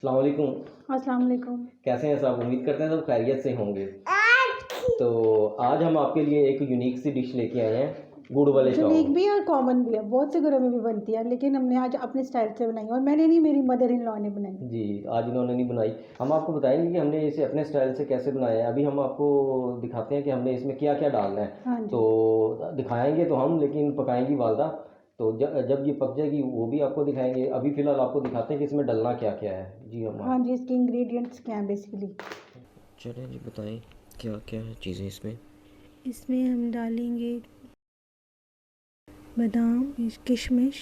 अस्सलाम वालेकुम। अस्सलाम वालेकुम। कैसे हैं साहब? उम्मीद करते हैं सब खैरियत से होंगे। तो आज हम आपके लिए एक यूनिक सी डिश लेके आए हैं, गुड़ वाले यूनिक चावल। भी है और कॉमन भी है, बहुत से घरों में भी बनती है, लेकिन हमने आज अपने स्टाइल से बनाई और मैंने नहीं, मेरी मदर इन लॉ ने बनाई। जी, आज इन्होंने नहीं बनाई। हम आपको बताएंगे कि हमने इसे अपने स्टाइल से कैसे बनाया है। अभी हम आपको दिखाते हैं कि हमने इसमें क्या क्या डालना है। हाँ जी। तो दिखाएंगे तो हम, लेकिन पकाएंगी वालदा। तो जब ये पक जाएगी वो भी आपको दिखाएंगे। अभी फ़िलहाल आपको दिखाते हैं कि इसमें डलना क्या क्या है। जी हम हाँ जी, इसके इंग्रेडिएंट्स क्या हैं बेसिकली। चलें जी, बताएं क्या क्या है चीज़ें इसमें। इसमें हम डालेंगे बादाम, किशमिश,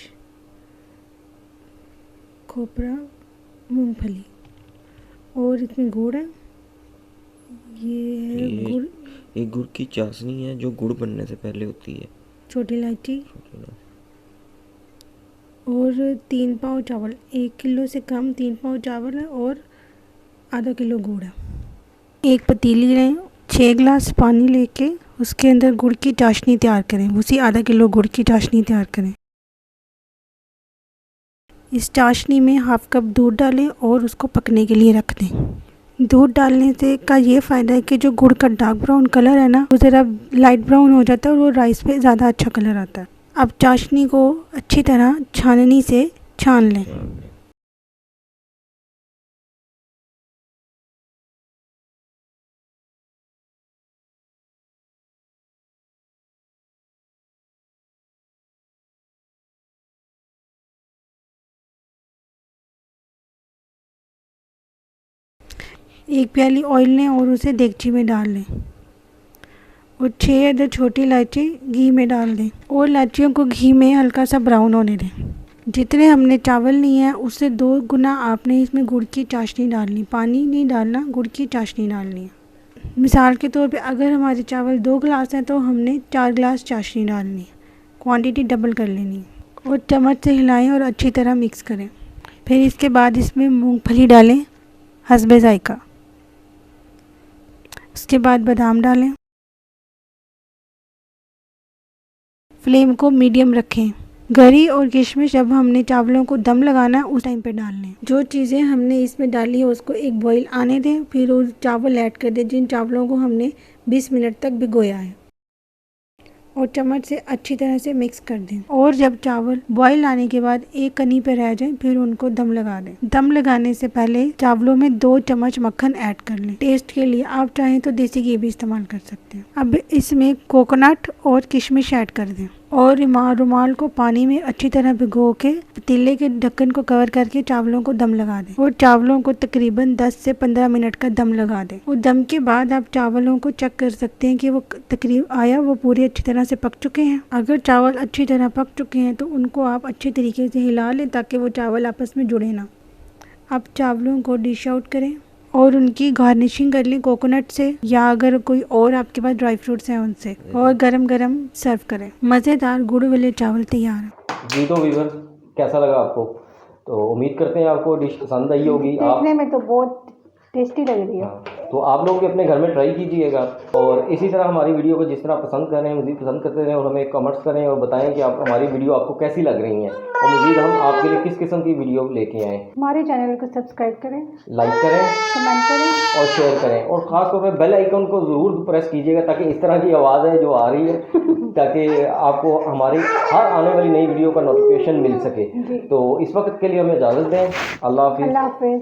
खोपरा, मूंगफली और इसमें गुड़ है। ये है गुड़, एक गुड़ की चाशनी है जो गुड़ बनने से पहले होती है। छोटी इलायची और 3 पाव चावल। 1 किलो से कम 3 पाव चावल है और आधा किलो गुड़ है। एक पतीली लें, 6 गिलास पानी लेके उसके अंदर गुड़ की चाशनी तैयार करें। उसी आधा किलो गुड़ की चाशनी तैयार करें। इस चाशनी में हाफ कप दूध डालें और उसको पकने के लिए रख दें। दूध डालने से का ये फ़ायदा है कि जो गुड़ का डार्क ब्राउन कलर है ना, वो ज़रा लाइट ब्राउन हो जाता है और वो राइस पे ज़्यादा अच्छा कलर आता है। अब चाशनी को अच्छी तरह छाननी से छान लें। एक प्याली ऑयल लें और उसे देगची में डाल लें और 6 अदर छोटी इलायची घी में डाल दें और इलायचियों को घी में हल्का सा ब्राउन होने दें। जितने हमने चावल लिए हैं उससे 2 गुना आपने इसमें गुड़ की चाशनी डालनी। पानी नहीं डालना, गुड़ की चाशनी डालनी है। मिसाल के तौर पे अगर हमारे चावल 2 गिलास हैं तो हमने 4 गिलास चाशनी डालनी है। क्वांटिटी डबल कर लेनी है और चम्मच से हिलाएं और अच्छी तरह मिक्स करें। फिर इसके बाद इसमें मूंगफली डालें हस्बे जायका। उसके बाद बादाम डालें। फ्लेम को मीडियम रखें। गरी और किशमिश जब हमने चावलों को दम लगाना है उस टाइम पे डालने हैं। जो चीज़ें हमने इसमें डाली है उसको एक बॉईल आने दें, फिर वो चावल ऐड कर दें जिन चावलों को हमने 20 मिनट तक भिगोया है और चम्मच से अच्छी तरह से मिक्स कर दें। और जब चावल बॉईल आने के बाद एक कनी पे रह जाए फिर उनको दम लगा दें। दम लगाने से पहले चावलों में 2 चम्मच मक्खन ऐड कर लें। टेस्ट के लिए आप चाहें तो देसी घी भी इस्तेमाल कर सकते हैं। अब इसमें कोकोनट और किशमिश ऐड कर दें और रुमाल को पानी में अच्छी तरह भिगो के पतीले के ढक्कन को कवर करके चावलों को दम लगा दें और चावलों को तकरीबन 10 से 15 मिनट का दम लगा दें। और दम के बाद आप चावलों को चेक कर सकते हैं कि वो वो पूरी अच्छी तरह से पक चुके हैं। अगर चावल अच्छी तरह पक चुके हैं तो उनको आप अच्छे तरीके से हिला लें ताकि वो चावल आपस में जुड़े ना। अब चावलों को डिश आउट करें और उनकी गार्निशिंग कर लें कोकोनट से या अगर कोई और आपके पास ड्राई फ्रूट्स हैं उनसे, और गरम गरम सर्व करें। मज़ेदार गुड़ वाले चावल तैयार है। जी तो वीवर, कैसा लगा आपको? तो उम्मीद करते हैं आपको डिश पसंद आई होगी। देखने में तो बहुत टेस्टी लग रही है। हाँ, तो आप लोग भी अपने घर में ट्राई कीजिएगा और इसी तरह हमारी वीडियो को जिस तरह पसंद कर रहे हैं मज़ीद पसंद करते रहें और हमें कमेंट्स करें और बताएं कि आप हमारी वीडियो आपको कैसी लग रही हैं और मज़ीद हम आपके लिए किस किस्म की वीडियो लेके आएँ। हमारे चैनल को सब्सक्राइब करें, लाइक करें, कमेंट करें और शेयर करें और ख़ास तौर पर बेल आइकन को ज़रूर प्रेस कीजिएगा ताकि इस तरह की आवाज़ है जो आ रही है ताकि आपको हमारी हर आने वाली नई वीडियो का नोटिफिकेशन मिल सके। तो इस वक्त के लिए हमें इजाज़त दें। अल्लाह हाफिज़। अल्लाह हाफिज़।